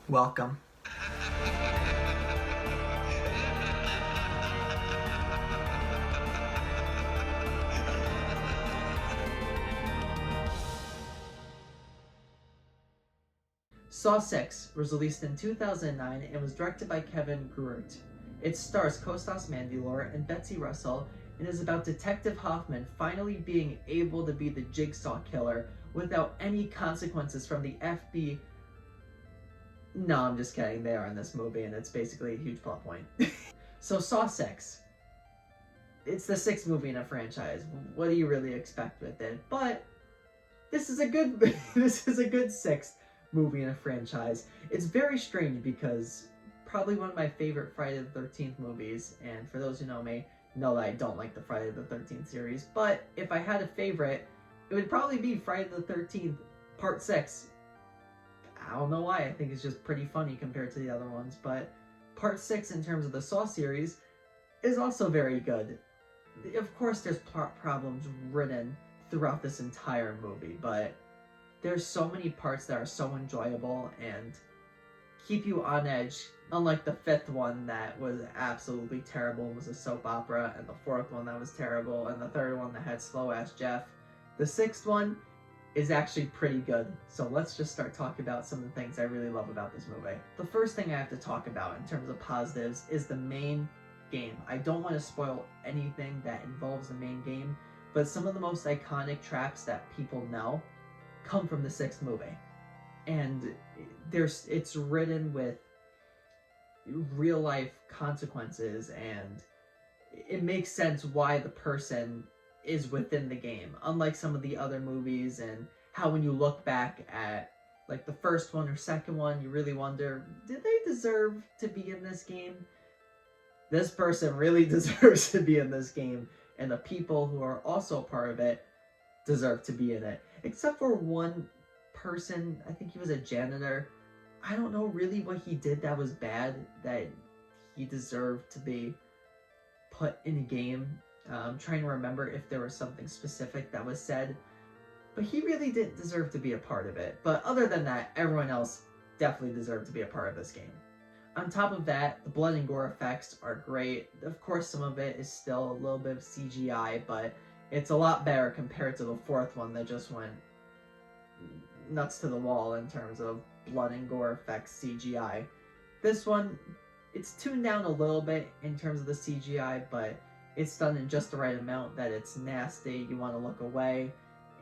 Welcome. Saw 6 was released in 2009 and was directed by Kevin Greutert. It stars Kostas Mandylor and Betsy Russell and is about Detective Hoffman finally being able to be the Jigsaw killer without any consequences from the FBI. No, I'm just kidding. They are in this movie and it's basically a huge plot point. So Saw 6. It's the sixth movie in a franchise. What do you really expect with it? But this is a good this is a good sixth movie in a franchise. It's very strange because probably one of my favorite Friday the 13th movies, and for those who know me, know that I don't like the Friday the 13th series, but if I had a favorite, it would probably be Friday the 13th Part 6. I don't know why, I think it's just pretty funny compared to the other ones, but Part 6 in terms of the Saw series is also very good. Of course there's plot problems written throughout this entire movie, but there's so many parts that are so enjoyable and keep you on edge, unlike the fifth one that was absolutely terrible and was a soap opera, and the fourth one that was terrible, and the third one that had slow-ass Jeff. The sixth one is actually pretty good, so let's just start talking about some of the things I really love about this movie. The first thing I have to talk about in terms of positives is the main game. I don't want to spoil anything that involves the main game, but some of the most iconic traps that people know come from the sixth movie. And it's written with real life consequences, and it makes sense why the person is within the game, unlike some of the other movies, and how when you look back at like the first one or second one, you really wonder, did they deserve to be in this game? This person really deserves to be in this game, and the people who are also part of it deserve to be in it. Except for one person, I think he was a janitor. I don't know really what he did that was bad, that he deserved to be put in a game. I'm trying to remember if there was something specific that was said, but he really didn't deserve to be a part of it. But other than that, everyone else definitely deserved to be a part of this game. On top of that, the blood and gore effects are great. Of course, some of it is still a little bit of CGI, but it's a lot better compared to the fourth one that just went nuts to the wall in terms of blood and gore effects CGI. This one, it's tuned down a little bit in terms of the CGI, but it's done in just the right amount that it's nasty, you want to look away.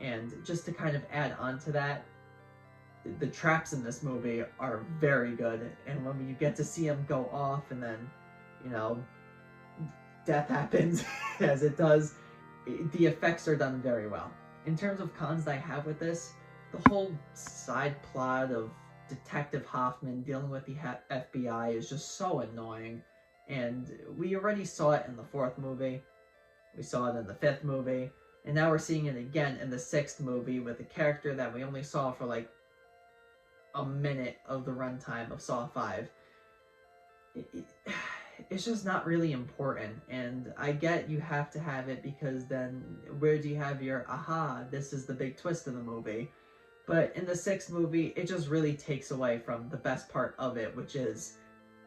And just to kind of add on to that, the traps in this movie are very good, and when you get to see them go off and then, you know, death happens as it does, the effects are done very well. In terms of cons that I have with this, the whole side plot of Detective Hoffman dealing with the FBI is just so annoying, and we already saw it in the fourth movie, we saw it in the fifth movie, and now we're seeing it again in the sixth movie with a character that we only saw for like a minute of the runtime of Saw 5. It's just not really important, and I get you have to have it because then where do you have your aha, this is the big twist in the movie? But in the sixth movie, it just really takes away from the best part of it, which is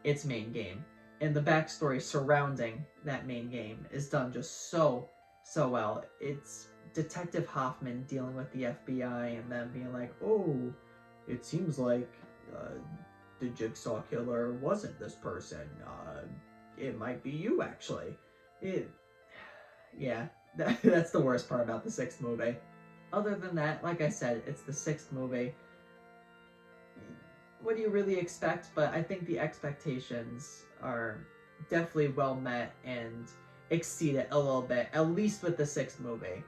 its main game. And the backstory surrounding that main game is done just so well. It's Detective Hoffman dealing with the FBI and them being like, oh, it seems like the Jigsaw killer wasn't this person. It might be you, actually. Yeah, that's the worst part about the sixth movie. Other than that, like I said, it's the sixth movie. What do you really expect? But I think the expectations are definitely well met and exceeded a little bit, at least with the sixth movie.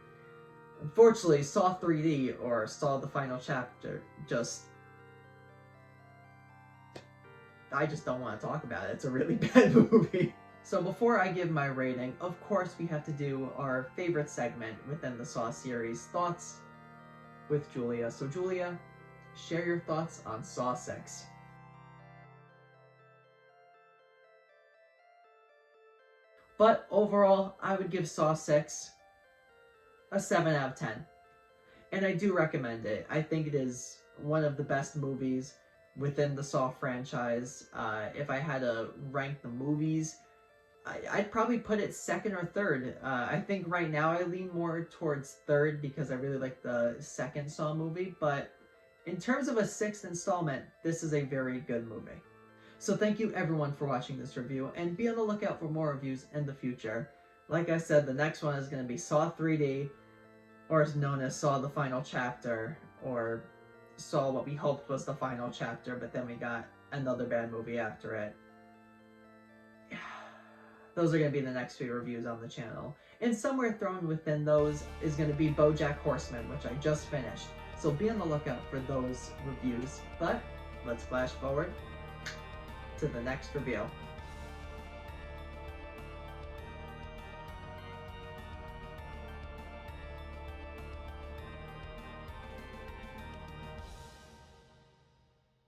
Unfortunately, Saw 3D, or Saw the Final Chapter, I just don't want to talk about it. It's a really bad movie. So before I give my rating, of course we have to do our favorite segment within the Saw series, Thoughts with Julia. So Julia, share your thoughts on Saw 6. But overall, I would give Saw 6 a 7 out of 10. And I do recommend it. I think it is one of the best movies within the Saw franchise. If I had to rank the movies, I'd probably put it second or third. I think right now I lean more towards third because I really like the second Saw movie, but in terms of a sixth installment, this is a very good movie. So thank you everyone for watching this review, and be on the lookout for more reviews in the future. Like I said, the next one is going to be Saw 3D, or is known as Saw the Final Chapter, or Saw what we hoped was the final chapter, but then we got another bad movie after it. Those are going to be the next few reviews on the channel. And somewhere thrown within those is going to be BoJack Horseman, which I just finished. So be on the lookout for those reviews. But let's flash forward to the next review.